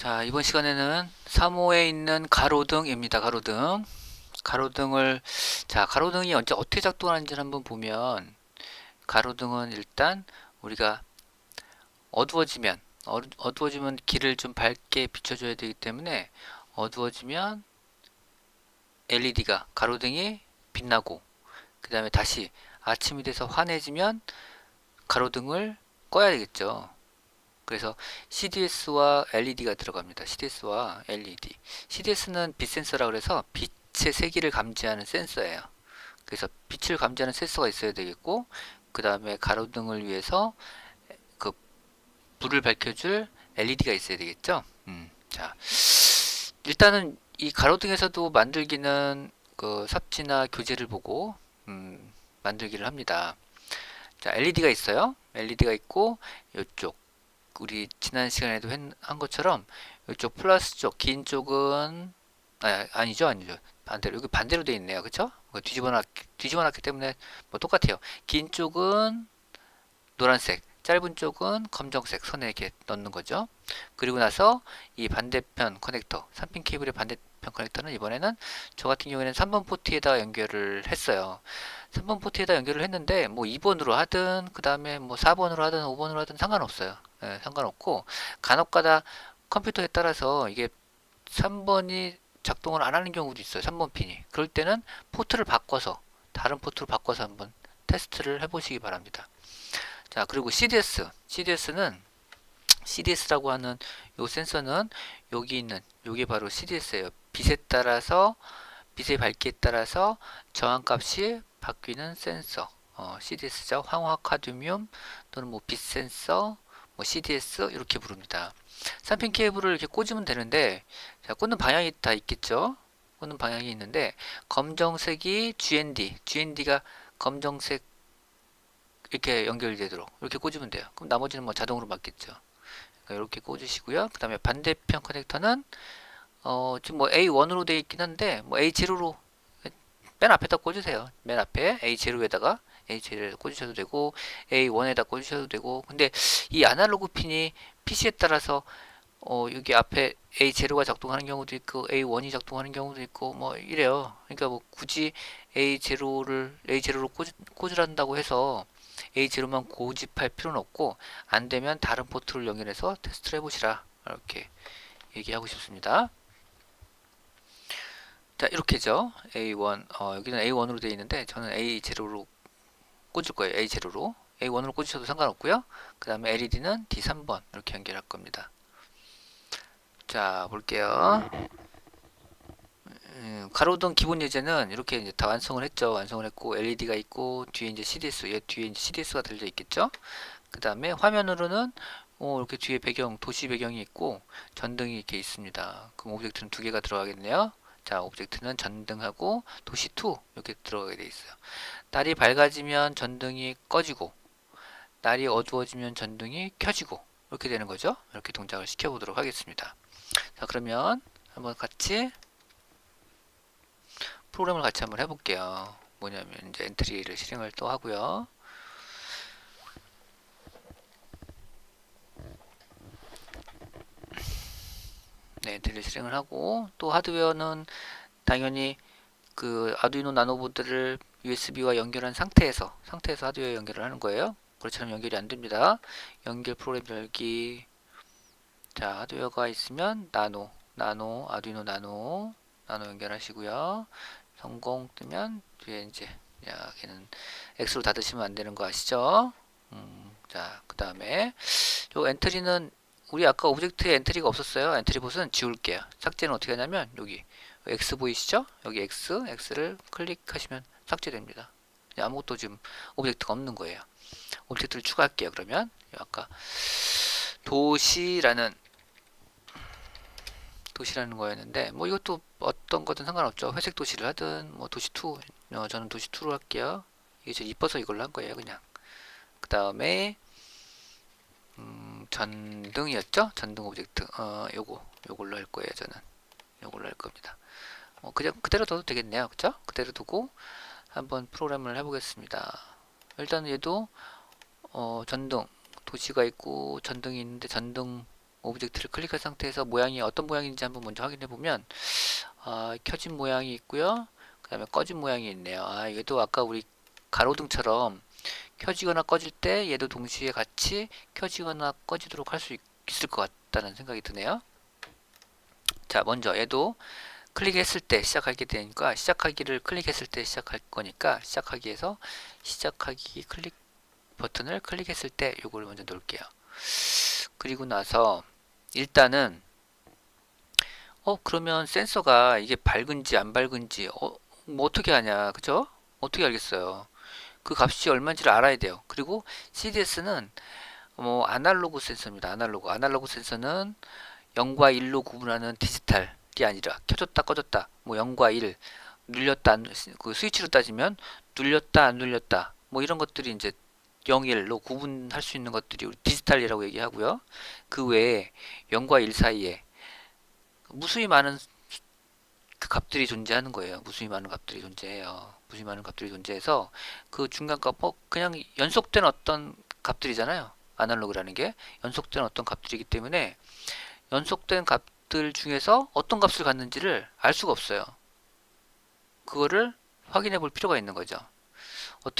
자, 이번 시간에는 3호에 있는 가로등입니다. 가로등. 가로등을, 자, 가로등이 언제 어떻게 작동하는지 한번 보면, 가로등은 일단 우리가 어두워지면, 어두워지면 길을 좀 밝게 비춰줘야 되기 때문에, 어두워지면 LED가, 가로등이 빛나고, 그 다음에 다시 아침이 돼서 환해지면 가로등을 꺼야 되겠죠. 그래서 CDS와 LED가 들어갑니다. CDS와 LED. CDS는 빛 센서라 그래서 빛의 세기를 감지하는 센서예요. 그래서 빛을 감지하는 센서가 있어야 되겠고, 그 다음에 가로등을 위해서 그 불을 밝혀줄 LED가 있어야 되겠죠. 자, 일단은 이 가로등에서도 만들기는 그 삽지나 교재를 보고 만들기를 합니다. 자, LED가 있어요. LED가 있고 이쪽 우리 지난 시간에도 한 것처럼 이쪽 플러스 쪽 긴 쪽은 아니죠 반대로 여기 반대로 돼 있네요. 그쵸? 뒤집어 놨기 때문에 뭐 똑같아요. 긴 쪽은 노란색, 짧은 쪽은 검정색 선에 이렇게 넣는 거죠. 그리고 나서 이 반대편 커넥터 3핀 케이블의 반대편 커넥터는 이번에는 저 같은 경우에는 3번 포트에다 연결을 했어요. 3번 포트에다 연결을 했는데 뭐 2번으로 하든 그 다음에 뭐 4번으로 하든 5번으로 하든 상관없어요. 예, 상관없고 간혹가다 컴퓨터에 따라서 이게 3번이 작동을 안 하는 경우도 있어요. 3번 핀이. 그럴 때는 포트를 바꿔서 다른 포트로 바꿔서 한번 테스트를 해보시기 바랍니다. 자, 그리고 CDS라고 하는 요 센서는 여기 있는 요게 바로 CDS예요. 빛의 밝기에 따라서 저항값이 바뀌는 센서. CDS죠. 황화카드뮴 또는 뭐 빛 센서, 뭐 CDS 이렇게 부릅니다. 3핀 케이블을 이렇게 꽂으면 되는데, 자, 꽂는 방향이 다 있겠죠. 꽂는 방향이 있는데 검정색이 GND가 검정색 이렇게 연결되도록 이렇게 꽂으면 돼요. 그럼 나머지는 뭐 자동으로 맞겠죠. 그러니까 이렇게 꽂으시고요. 그 다음에 반대편 커넥터는 지금 뭐 A1으로 되어 있긴 한데 뭐 A0로 맨 앞에다 꽂으세요. 맨 앞에 A0에다가 A0에다 꽂으셔도 되고 A1에다 꽂으셔도 되고. 근데 이 아날로그 핀이 PC에 따라서 여기 앞에 A0가 작동하는 경우도 있고 A1이 작동하는 경우도 있고 뭐 이래요. 그러니까 뭐 굳이 A0로 꽂으란다고 해서 A0만 고집할 필요는 없고 안 되면 다른 포트를 연결해서 테스트를 해보시라 이렇게 얘기하고 싶습니다. 자, 이렇게죠. A1 여기는 A1으로 되어 있는데 저는 A0로 꽂을 거예요. A0로 A1으로 꽂으셔도 상관없고요. 그 다음에 LED는 D3번 이렇게 연결할 겁니다. 자, 볼게요. 가로등 기본 예제는 이렇게 이제 다 완성을 했죠. 완성을 했고 LED가 있고 뒤에 이제 CDS, 얘 뒤에 이제 CDS가 달려 있겠죠. 그 다음에 화면으로는 이렇게 뒤에 배경, 도시 배경이 있고 전등이 이렇게 있습니다. 그럼 오브젝트는 두 개가 들어가겠네요. 자, 오브젝트는 전등하고 도시2 이렇게 들어가게 돼 있어요. 날이 밝아지면 전등이 꺼지고 날이 어두워지면 전등이 켜지고 이렇게 되는 거죠. 이렇게 동작을 시켜보도록 하겠습니다. 자, 그러면 한번 같이 프로그램을 같이 한번 해볼게요. 뭐냐면 이제 엔트리를 실행을 또 하고요. 네, 엔트리를 실행을 하고 또 하드웨어는 당연히 그 아두이노 나노보드를 USB와 연결한 상태에서 하드웨어 연결을 하는 거예요. 그렇지 않으면 연결이 안 됩니다. 연결 프로그램 열기. 자, 하드웨어가 있으면 아두이노 나노 연결하시고요. 성공 뜨면 뒤에 이제 걔는 X로 닫으시면 안 되는 거 아시죠? 자, 그 다음에 요 엔트리는 우리 아까 오브젝트에 엔트리가 없었어요. 엔트리 봇은 지울게요. 삭제는 어떻게 하냐면 여기 X 보이시죠? 여기 X를 클릭하시면 삭제됩니다. 아무것도 지금 오브젝트가 없는 거예요. 오브젝트를 추가할게요. 그러면 아까 도시라는 거였는데 뭐 이것도 어떤 거든 상관없죠. 회색 도시를 하든 뭐 도시2 저는 도시2로 할게요. 이게 저 이뻐서 이걸로 한 거예요. 그냥 그 다음에 전등이었죠? 전등 오브젝트 요걸로 할 거예요. 저는 요걸로 할 겁니다. 그냥 그대로 둬도 되겠네요. 그쵸? 그대로 두고 한번 프로그램을 해보겠습니다. 일단 얘도 전등 도시가 있고 전등이 있는데 전등 오브젝트를 클릭한 상태에서 모양이 어떤 모양인지 한번 먼저 확인해 보면 켜진 모양이 있고요. 그 다음에 꺼진 모양이 있네요. 얘도 아까 우리 가로등처럼 켜지거나 꺼질 때 얘도 동시에 같이 켜지거나 꺼지도록 할 수 있을 것 같다는 생각이 드네요. 자, 먼저 얘도 클릭했을 때 시작하게 되니까 시작하기를 클릭했을 때 시작할 거니까 시작하기에서 시작하기 클릭 버튼을 클릭했을 때 요거를 먼저 놓을게요. 그리고 나서 일단은 그러면 센서가 이게 밝은지 안 밝은지 뭐 어떻게 하냐, 그죠? 어떻게 알겠어요? 그 값이 얼마인지를 알아야 돼요. 그리고 CDS는 뭐 아날로그 센서입니다. 아날로그 센서는 0과 1로 구분하는 디지털이 아니라 켜졌다 꺼졌다 뭐 0과 1 눌렸다 그 스위치로 따지면 눌렸다 안 눌렸다 뭐 이런 것들이 이제 0, 1로 구분할 수 있는 것들이 우리 디지털이라고 얘기하고요. 그 외에 0과 1 사이에 무수히 많은 그 값들이 존재하는 거예요. 무수히 많은 값들이 존재해요. 무수히 많은 값들이 존재해서 그 중간값 그냥 연속된 어떤 값들이잖아요. 아날로그라는 게 연속된 어떤 값들이기 때문에 연속된 값들 중에서 어떤 값을 갖는지를 알 수가 없어요. 그거를 확인해 볼 필요가 있는 거죠.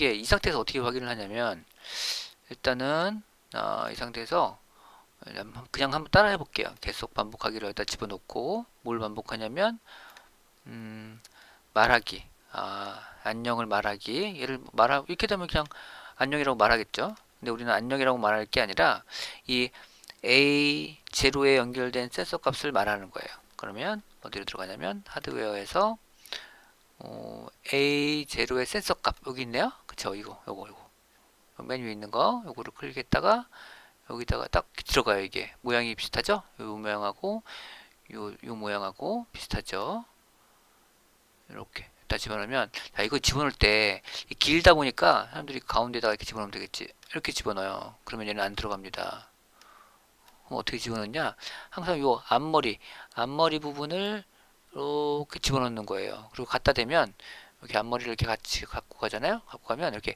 이 상태에서 어떻게 확인을 하냐면 일단은 이 상태에서 그냥 한번 따라해 볼게요. 계속 반복하기를 여기다 집어넣고 뭘 반복하냐면 말하기 안녕을 말하기 이렇게 되면 그냥 안녕이라고 말하겠죠. 근데 우리는 안녕이라고 말할 게 아니라 이 A0에 연결된 센서 값을 말하는 거예요. 그러면 어디로 들어가냐면 하드웨어에서 A0의 센서 값 여기 있네요. 그쵸? 요거 맨 위에 있는 거 요거를 클릭했다가 여기다가 딱 들어가요. 이게 모양이 비슷하죠? 요 모양하고 요 모양하고 비슷하죠? 이렇게 다 집어넣으면 이거 집어넣을 때 길다 보니까 사람들이 가운데다가 이렇게 집어넣으면 되겠지. 이렇게 집어넣어요. 그러면 얘는 안 들어갑니다. 어떻게 집어넣냐? 항상 요 앞머리 부분을 이렇게 집어넣는 거예요. 그리고 갖다 대면 이렇게 앞머리를 이렇게 같이 갖고 가잖아요. 갖고 가면 이렇게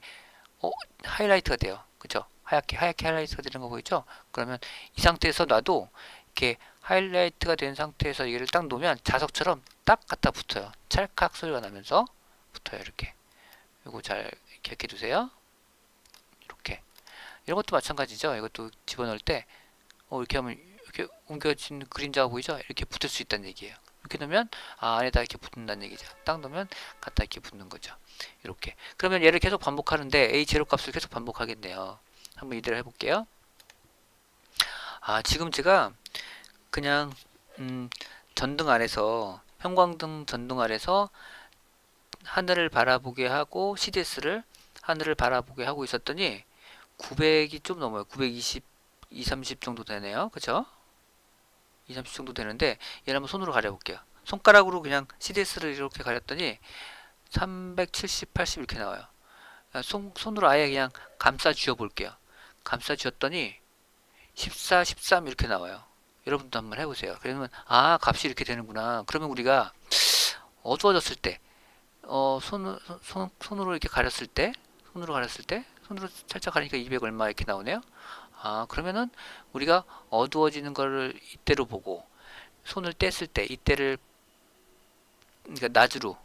하이라이트가 돼요. 그죠? 하얗게 하이라이트가 되는 거 보이죠? 그러면 이 상태에서 놔도 이렇게 하이라이트가 된 상태에서 얘를 딱 놓으면 자석처럼 딱 갖다 붙어요. 찰칵 소리가 나면서 붙어요. 이렇게. 이거 잘 기억해 두세요. 이렇게. 이런 것도 마찬가지죠. 이것도 집어넣을 때 이렇게 하면 이렇게 옮겨진 그림자가 보이죠? 이렇게 붙을 수 있다는 얘기예요. 이렇게 넣으면 안에다 이렇게 붙는다는 얘기죠. 딱 넣으면 갖다 이렇게 붙는 거죠. 이렇게. 그러면 얘를 계속 반복하는데 A 제로 값을 계속 반복하겠네요. 한번 이대로 해볼게요. 지금 제가 그냥 전등 아래서 형광등 전등 아래서 하늘을 바라보게 하고 CDS를 하늘을 바라보게 하고 있었더니 900이 좀 넘어요. 920, 230 정도 되네요. 그쵸? 230 정도 되는데 얘를 한번 손으로 가려볼게요. 손가락으로 그냥 CDS를 이렇게 가렸더니 370, 80 이렇게 나와요. 손으로 아예 그냥 감싸 쥐어 볼게요. 감싸 쥐었더니 14, 13 이렇게 나와요. 여러분도 한번 해보세요. 그러면 값이 이렇게 되는구나. 그러면 우리가 어두워졌을 때 손으로 이렇게 가렸을 때 손으로 살짝 가리니까 200 얼마 이렇게 나오네요. 그러면은 우리가 어두워지는 거를 이때로 보고 손을 뗐을 때 이때를 그러니까 낮으로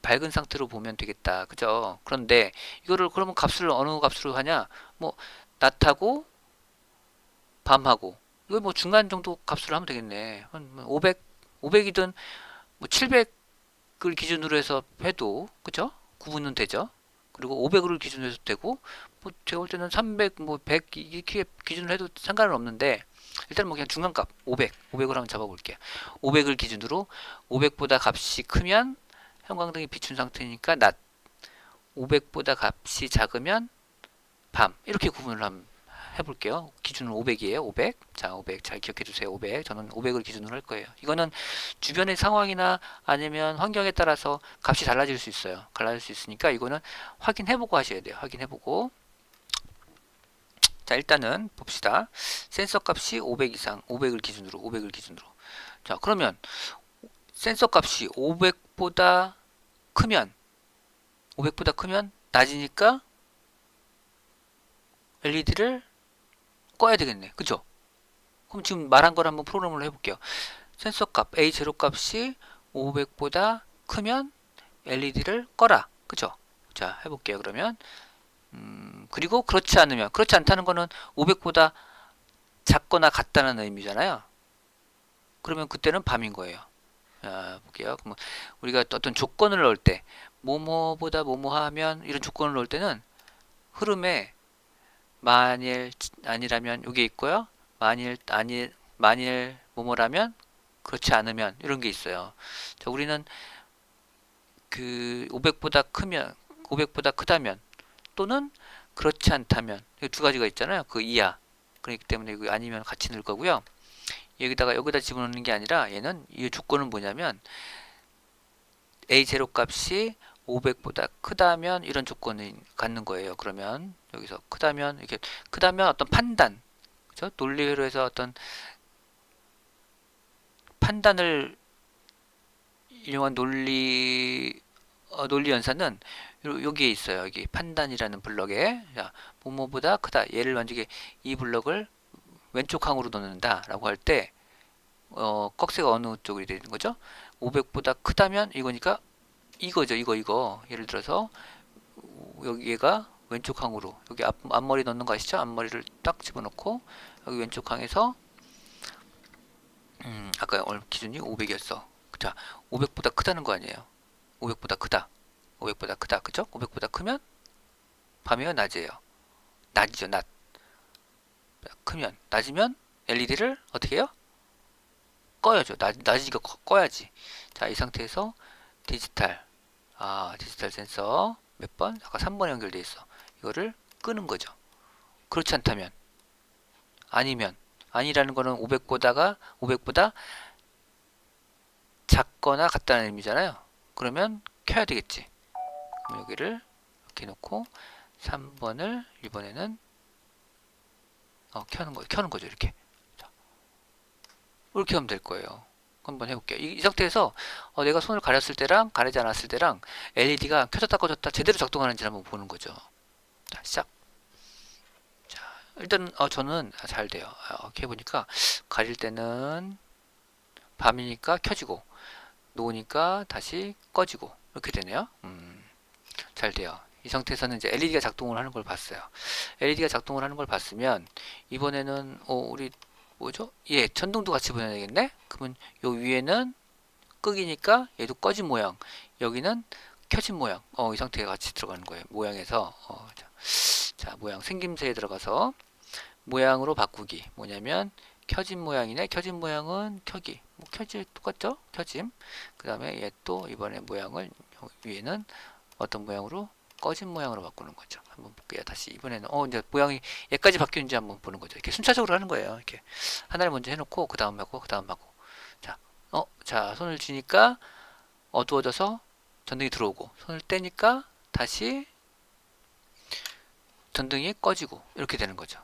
밝은 상태로 보면 되겠다. 그죠? 그런데 이거를 그러면 값을 어느 값으로 하냐? 뭐 낮하고 밤하고 이거 뭐 중간 정도 값으로 하면 되겠네. 한 500, 500이든 뭐 700을 기준으로 해서 해도 그죠? 구분은 되죠. 그리고 500을 기준으로 해도 되고 뭐 제가 볼 때는 300, 뭐 100 이렇게 기준으로 해도 상관은 없는데 일단 뭐 그냥 중간값 500을 한번 잡아볼게요. 500을 기준으로 500보다 값이 크면 형광등이 비춘 상태니까 낮, 500보다 값이 작으면 밤 이렇게 구분을 한번 해볼게요. 기준은 500이에요. 500. 자, 500 잘 기억해 주세요. 500. 저는 500을 기준으로 할 거예요. 이거는 주변의 상황이나 아니면 환경에 따라서 값이 달라질 수 있어요. 달라질 수 있으니까 이거는 확인해보고 하셔야 돼요. 확인해보고. 자, 일단은 봅시다. 센서 값이 500 이상, 500을 기준으로. 자, 그러면 센서 값이 500보다 크면 낮이니까 LED를 꺼야 되겠네. 그죠? 그럼 지금 말한 걸 한번 프로그램을 해볼게요. 센서 값 A0 값이 500보다 크면 LED를 꺼라. 그죠? 자, 해볼게요. 그러면 그리고 그렇지 않으면, 그렇지 않다는 거는 500보다 작거나 같다는 의미잖아요. 그러면 그때는 밤인 거예요. 자, 볼게요. 그럼 우리가 어떤 조건을 넣을 때 뭐뭐보다 뭐뭐하면 이런 조건을 넣을 때는 흐름에 만일 아니라면 이게 있고요. 만일 뭐뭐라면 그렇지 않으면 이런 게 있어요. 자, 우리는 그 500보다 크면 500보다 크다면 또는 그렇지 않다면 이 두 가지가 있잖아요. 그 이하. 그렇기 때문에 이거 아니면 같이 넣을 거고요. 여기다 집어넣는 게 아니라 얘는 이 조건은 뭐냐면 A0 값이 500보다 크다면 이런 조건을 갖는 거예요. 그러면 여기서 크다면 이렇게 크다면 어떤 판단, 그죠? 논리로 해서 어떤 판단을 이용한 논리 연산은 여기에 있어요. 여기 판단이라는 블럭에 자, 뭐뭐보다 크다. 얘를 만약에 이 블럭을 왼쪽 항으로 넣는다라고 할 때 꺽쇠가 어느 쪽이 되는 거죠? 500보다 크다면 이거니까 이거죠. 이거. 예를 들어서 여기가 왼쪽 항으로 여기 앞머리 넣는 거 아시죠? 앞머리를 딱 집어넣고 여기 왼쪽 항에서 아까 기준이 500이었어. 자, 500보다 크다는 거 아니에요. 500보다 크다. 500보다 크다. 그죠? 500보다 크면 밤이에요, 낮이에요? 낮이죠, 낮. 크면 낮이면 LED를 어떻게 해요? 꺼야죠. 낮이니까 꺼야지. 자, 이 상태에서 디지털 센서 몇 번? 아까 3번 연결돼 있어. 이거를 끄는 거죠. 그렇지 않다면 아니라는 거는 500보다 작거나 같다는 의미잖아요. 그러면 켜야 되겠지. 그럼 여기를 이렇게 놓고 3번을 이번에는 켜는 거죠. 이렇게. 자, 이렇게 하면 될 거예요. 한번 해볼게요. 이 상태에서 내가 손을 가렸을 때랑 가리지 않았을 때랑 LED가 켜졌다 꺼졌다 제대로 작동하는지 한번 보는 거죠. 자, 시작. 자, 일단 저는 잘 돼요. 이렇게 해보니까 가릴 때는 밤이니까 켜지고 놓으니까 다시 꺼지고 이렇게 되네요. 잘 돼요. 이 상태에서는 이제 LED가 작동을 하는 걸 봤어요. LED가 작동을 하는 걸 봤으면 이번에는 우리 뭐죠? 예, 전등도 같이 보내야 되겠네? 그러면 요 위에는 끄기니까 얘도 꺼진 모양, 여기는 켜진 모양. 이 상태가 같이 들어가는 거예요. 모양에서 자, 모양 생김새에 들어가서 모양으로 바꾸기. 뭐냐면 켜진 모양이네. 켜진 모양은 켜기. 켜지 똑같죠? 켜짐. 그 다음에 얘 또 이번에 모양을 위에는 어떤 모양으로 꺼진 모양으로 바꾸는 거죠. 한번 볼게요. 다시 이번에는 이제 모양이 얘까지 바뀌는지 한번 보는 거죠. 이렇게 순차적으로 하는 거예요. 이렇게 하나를 먼저 해놓고 그 다음 하고 그 다음 하고 자 손을 쥐니까 어두워져서 전등이 들어오고 손을 떼니까 다시 전등이 꺼지고 이렇게 되는 거죠.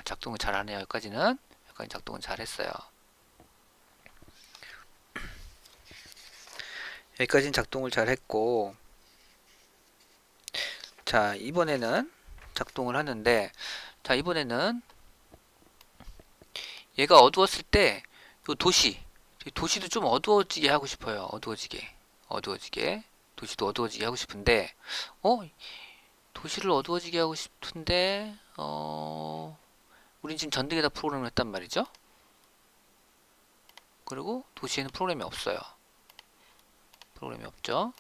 작동을 잘하네요. 여기까지는 작동은 잘했어요. 여기까지는 작동을 잘했고 자 이번에는 작동을 하는데 자 이번에는 얘가 어두웠을 때 요 도시도 좀 어두워지게 하고 싶어요. 어두워지게 도시도 어두워지게 하고 싶은데 도시를 어두워지게 하고 싶은데 우린 지금 전등에다 프로그램을 했단 말이죠. 그리고 도시에는 프로그램이 없어요. 프로그램이 없죠.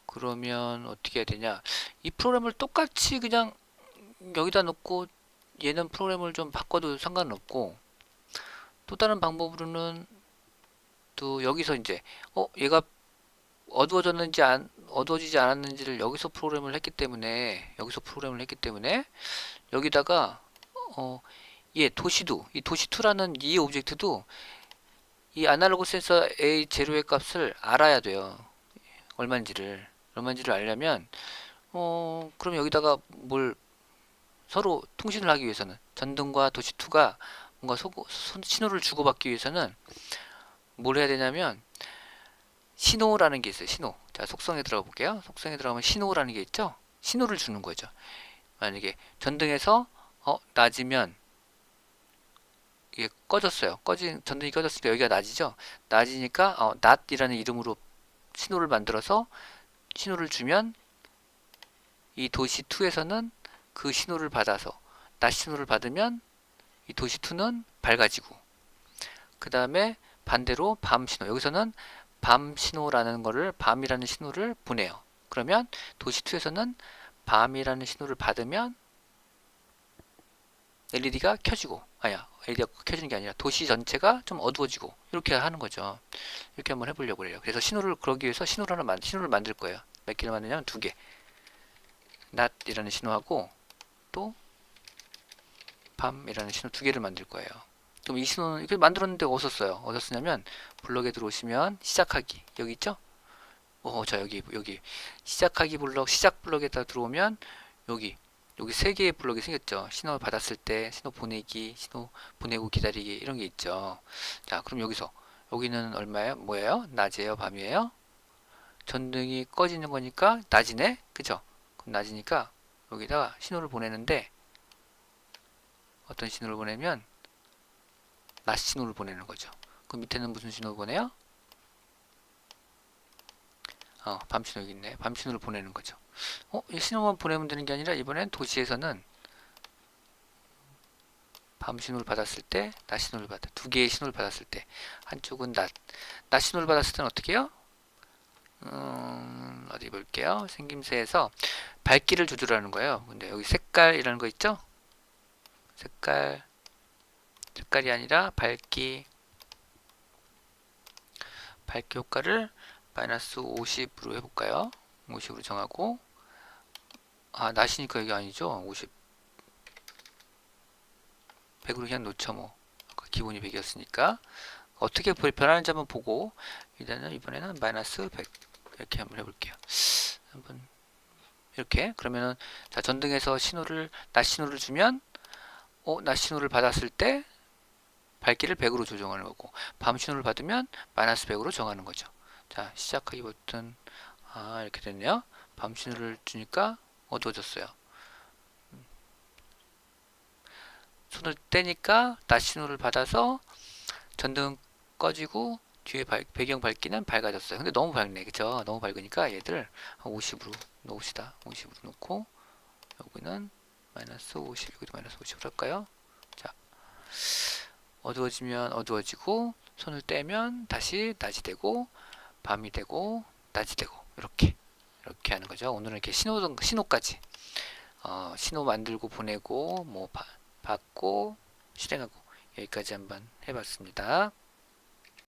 그러면 어떻게 해야 되냐? 이 프로그램을 똑같이 그냥 여기다 놓고 얘는 프로그램을 좀 바꿔도 상관은 없고 또 다른 방법으로는 또 여기서 이제 얘가 어두워지지 않았는지를 여기서 프로그램을 했기 때문에 여기다가 이 도시2라는 이 오브젝트도 이 아날로그 센서 A0의 값을 알아야 돼요. 얼마인지를 알려면 그럼 여기다가 뭘 서로 통신을 하기 위해서는 전등과 도시2가 뭔가 신호를 주고받기 위해서는 뭘 해야 되냐면 신호라는 게 있어요. 신호. 자, 속성에 들어가 볼게요. 속성에 들어가면 신호라는 게 있죠. 신호를 주는 거죠. 만약에 전등에서 낮이면 이게 꺼졌어요. 전등이 꺼졌으니까 여기가 낮이죠. 낮이니까 낮이라는 이름으로 신호를 만들어서 신호를 주면 이 도시 2에서는 그 신호를 받아서 낮 신호를 받으면 이 도시 2는 밝아지고, 그 다음에 반대로 밤 신호, 여기서는 밤 신호라는 거를, 밤이라는 신호를 보내요. 그러면 도시 2에서는 밤이라는 신호를 받으면 LED가 켜지고, LED가 켜지는 게 아니라 도시 전체가 좀 어두워지고, 이렇게 하는 거죠. 이렇게 한번 해보려고 해요. 그래서 신호를, 그러기 위해서 신호를 만들 거예요. 몇 개를 만드냐면 2개. 낮이라는 신호하고 또 밤이라는 신호 2개를 만들 거예요. 그럼 이 신호는 이렇게 만들었는데 어디서 써요? 어디서 쓰냐면 블럭에 들어오시면 시작하기 여기 있죠? 자 여기 시작하기 블럭, 시작 블럭에다 들어오면 여기 3개의 블럭이 생겼죠. 신호 받았을 때 신호 보내기, 신호 보내고 기다리기, 이런 게 있죠. 자, 그럼 여기는 얼마예요? 뭐예요? 낮이에요? 밤이에요? 전등이 꺼지는 거니까 낮이네? 그죠? 그럼 낮이니까 여기다가 신호를 보내는데, 어떤 신호를 보내면 낮 신호를 보내는 거죠. 그 밑에는 무슨 신호를 보내요? 밤 신호 여기 있네. 밤 신호를 보내는 거죠. 이 신호만 보내면 되는 게 아니라 이번엔 도시에서는 밤 신호를 받았을 때, 낮 신호를 받아. 2개의 신호를 받았을 때, 한쪽은 낮 신호를 받았을 때는 어떻게 해요? 어디 볼게요. 생김새에서 밝기를 조절하는 거예요. 근데 여기 색깔이라는 거 있죠? 색깔이 아니라 밝기 효과를 마이너스 50으로 해볼까요? 50으로 정하고, 낮이니까 이게 아니죠. 100으로 그냥 놓죠. 뭐 기본이 100이었으니까 어떻게 변하는지 한번 보고, 이번에는 마이너스 100 이렇게 한번 해볼게요. 한번 이렇게. 그러면은 자, 전등에서 낮 신호를 주면 낮 신호를 받았을 때 밝기를 100으로 조정하는 거고, 밤 신호를 받으면 마이너스 100으로 정하는 거죠. 자, 시작하기 버튼. 이렇게 됐네요. 밤 신호를 주니까 어두워졌어요. 손을 떼니까 낮 신호를 받아서 전등 꺼지고 뒤에 배경 밝기는 밝아졌어요. 근데 너무 밝네, 그쵸? 너무 밝으니까 얘들 50으로 놓읍시다. 50으로 놓고 여기는 마이너스 50, 여기도 마이너스 50으로 할까요? 자, 어두워지면 어두워지고, 손을 떼면 다시 낮이 되고, 밤이 되고, 낮이 되고, 이렇게 하는 거죠. 오늘은 이렇게 신호까지 신호 만들고 보내고, 뭐 받고 실행하고, 여기까지 한번 해봤습니다.